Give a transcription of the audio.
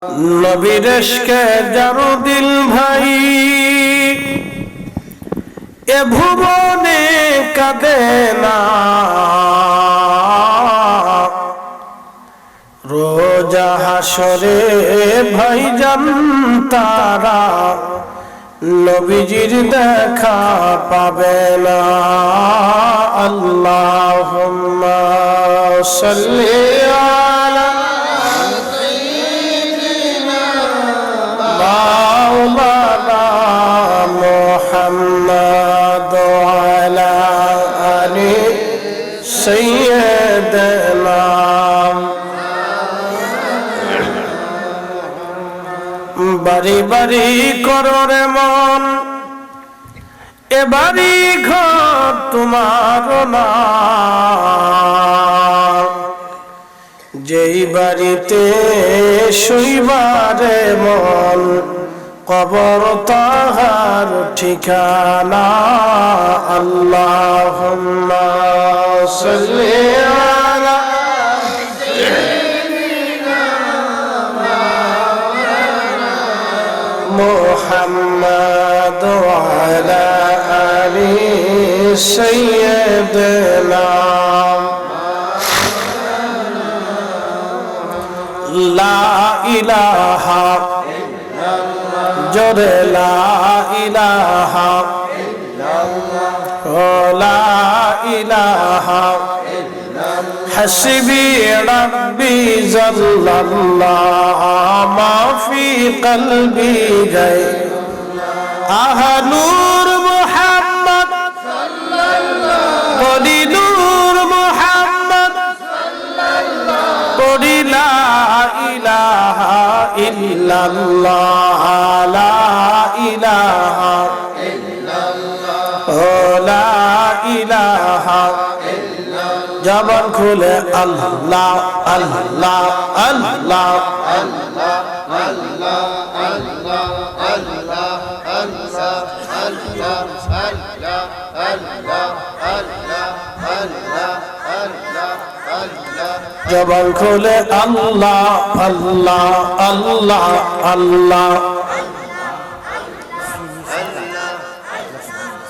নবীর ইশকে যার দিল ভাই এ ভুবনে কাঁদে না, রোজা হাসরে ভাইজান তারা নবীজির দেখা পাবে না। আল্লাহুম্মা সাল্লি আলা মাওলানা মুহাম্মদ ওয়া আলা আলি সাইয়্যিদিনা। বাড়ি বাড়ি করো রে মন, এ বাড়ি ঘর তোমার না, যেই বাড়িতে শুইবারে মন কবর তাহার ঠিকানা। আল্লাহুম্মা সাল্লি আলা মুহাম্মদ ওয়া আলা আলি সাইয়্যিদিনা। লা ইলাহা জোরে লা ইলাহা লা ইলাহা হাসবি রাব্বি জাল্লাল্লাহ মা ফি কলবি গায় আহলুর মুহাম্মদ সাল্লাল্লাহু আলাইহি নূর মুহাম্মদ সাল্লাল্লাহু পড়ি লা ইলাহা ইল্লাল্লাহ লা ইলাহা ইল্লাল্লাহ লা ইলাহা জবান খুলে আল্লাহ আল্লাহ আল্লাহ আল্লাহ আল্লাহ আল্লাহ আল্লাহ আল্লাহ আল্লাহ আল্লাহ আল্লাহ আল্লাহ আল্লাহ আল্লাহ আল্লাহ জবান খুলে আল্লাহ আল্লাহ আল্লাহ আল্লাহ